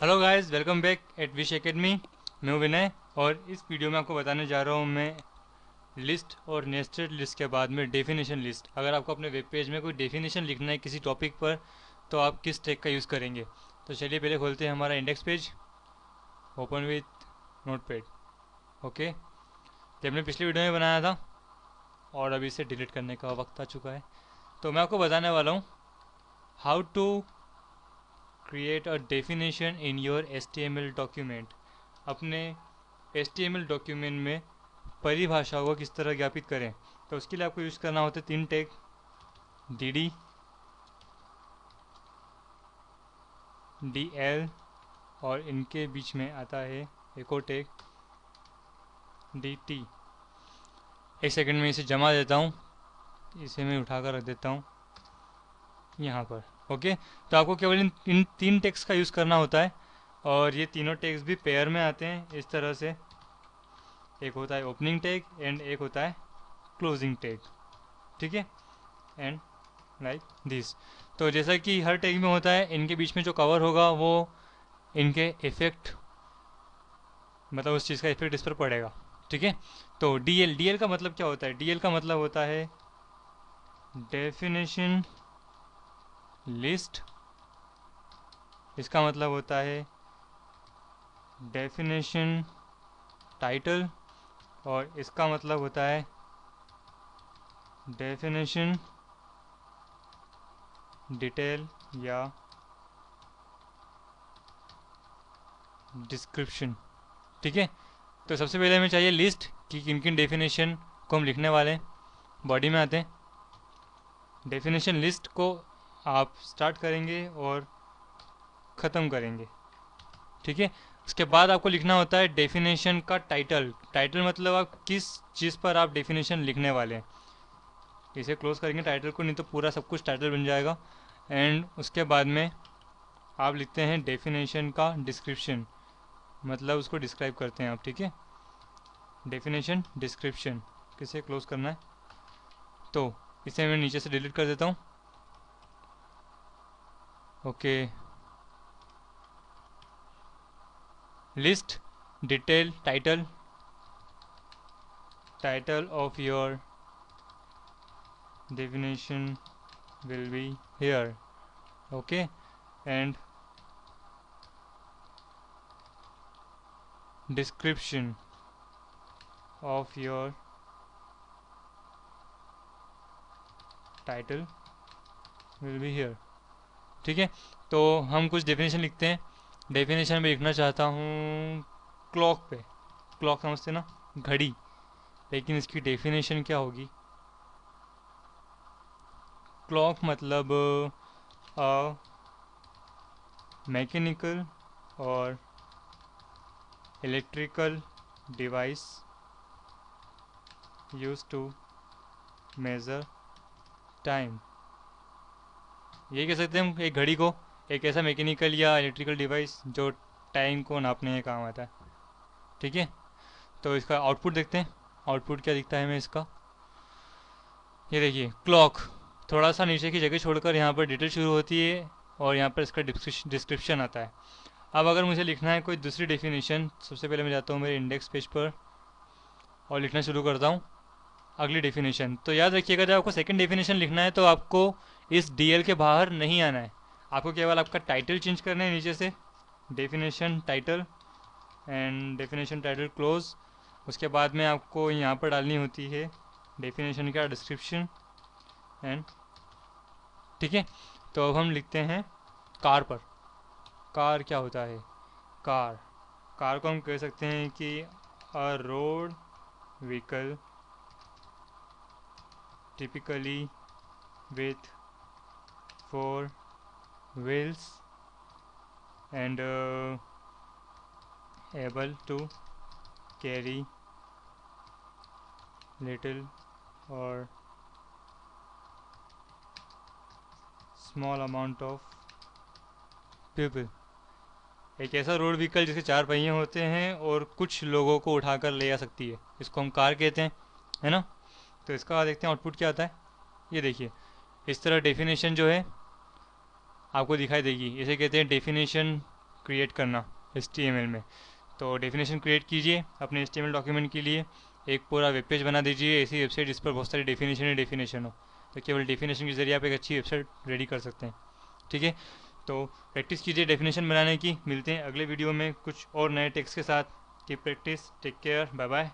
Hello guys, welcome back at wish academy. मैं हूं विनय और इस वीडियो में आपको बताने जा रहा हूं मैं लिस्ट और नेस्टेड लिस्ट के बाद में डेफिनेशन लिस्ट। अगर आपको अपने वेब पेज में कोई डेफिनेशन लिखना है किसी टॉपिक पर तो आप किस टैग का यूज़ करेंगे। तो चलिए पहले खोलते हैं हमारा index page, open with notepad. Okay, ये हमने पिछली वीडियो में बनाया था और अभी इसे डिलीट करने का वक्त आ चुका है। तो मैं आपको बताने वाला हूँ how to create a definition in your HTML document. अपने HTML डॉक्यूमेंट में परिभाषाओं को किस तरह ज्ञापित करें। तो उसके लिए आपको यूज़ करना होता है 3 टैग, DD, DL और इनके बीच में आता है एक और टैग DT। एक सेकंड में इसे जमा देता हूँ, इसे मैं उठा कर रख देता हूँ यहाँ पर। ओके, तो आपको केवल इन 3 टैग्स का यूज़ करना होता है और ये तीनों टैग्स भी पेयर में आते हैं इस तरह से। एक होता है ओपनिंग टैग एंड एक होता है क्लोजिंग टैग। ठीक है, एंड लाइक दिस। तो जैसा कि हर टैग में होता है, इनके बीच में जो कवर होगा वो इनके इफेक्ट, मतलब उस चीज़ का इफेक्ट इस पर पड़ेगा। ठीक है, तो DL का मतलब क्या होता है? DL का मतलब होता है डेफिनेशन लिस्ट। इसका मतलब होता है डेफिनेशन टाइटल और इसका मतलब होता है डेफिनेशन डिटेल या डिस्क्रिप्शन। ठीक है, तो सबसे पहले हमें चाहिए लिस्ट कि किन किन डेफिनेशन को हम लिखने वाले हैं। बॉडी में आते हैं, डेफिनेशन लिस्ट को आप स्टार्ट करेंगे और ख़त्म करेंगे। ठीक है, उसके बाद आपको लिखना होता है डेफिनेशन का टाइटल। टाइटल मतलब आप किस चीज़ पर आप डेफिनेशन लिखने वाले हैं। इसे क्लोज करेंगे टाइटल को, नहीं तो पूरा सब कुछ टाइटल बन जाएगा। एंड उसके बाद में आप लिखते हैं डेफिनेशन का डिस्क्रिप्शन, मतलब उसको डिस्क्राइब करते हैं आप। ठीक है, डेफिनेशन डिस्क्रिप्शन किसे क्लोज करना है, तो इसे मैं नीचे से डिलीट कर देता हूँ। Okay, list detail title, title of your definition will be here. Okay, and description of your title will be here. ठीक है, तो हम कुछ डेफिनेशन लिखते हैं। डेफिनेशन में लिखना चाहता हूँ क्लॉक पे। क्लॉक समझते ना, घड़ी, लेकिन इसकी डेफिनेशन क्या होगी? क्लॉक मतलब अ मैकेनिकल और electrical device use to measure time. ये कह सकते हैं हम एक घड़ी को, एक ऐसा मैकेनिकल या इलेक्ट्रिकल डिवाइस जो टाइम को नापने में काम आता है। ठीक है, तो इसका आउटपुट देखते हैं। आउटपुट क्या दिखता है हमें इसका? ये देखिए, क्लॉक थोड़ा सा नीचे की जगह छोड़कर यहाँ पर डिटेल शुरू होती है और यहाँ पर इसका डिस्क्रिप्शन आता है। अब अगर मुझे लिखना है कोई दूसरी डेफिनेशन, सबसे पहले मैं जाता हूँ मेरे इंडेक्स पेज पर और लिखना शुरू करता हूँ अगली डेफिनेशन। तो याद रखिएगा, जब आपको सेकंड डेफिनेशन लिखना है तो आपको इस DL के बाहर नहीं आना है। आपको केवल आपका टाइटल चेंज करना है नीचे से, definition title and definition title close. उसके बाद में आपको यहाँ पर डालनी होती है डेफिनेशन का डिस्क्रिप्शन एंड। ठीक है, तो अब हम लिखते हैं कार पर। कार क्या होता है? कार, कार को हम कह सकते हैं कि अ road vehicle typically with 4 wheels and able to carry little or small amount of people। एक ऐसा रोड व्हीकल जिसके 4 पहिए होते हैं और कुछ लोगों को उठाकर ले जा सकती है, इसको हम कार कहते हैं, है ना। तो इसका देखते हैं आउटपुट क्या आता है। ये देखिए, इस तरह डेफिनेशन जो है आपको दिखाई देगी। इसे कहते हैं डेफिनेशन क्रिएट करना HTML में। तो डेफिनेशन क्रिएट कीजिए अपने HTML डॉक्यूमेंट के लिए, एक पूरा वेब पेज बना दीजिए ऐसी वेबसाइट जिस पर बहुत सारी डेफिनेशन हो, तो केवल डेफिनेशन के ज़रिए आप एक अच्छी वेबसाइट रेडी कर सकते हैं। ठीक है, तो प्रैक्टिस कीजिए डेफिनेशन बनाने की। मिलते हैं अगले वीडियो में कुछ और नए टेक्स्ट के साथ। की practice, take care, bye bye.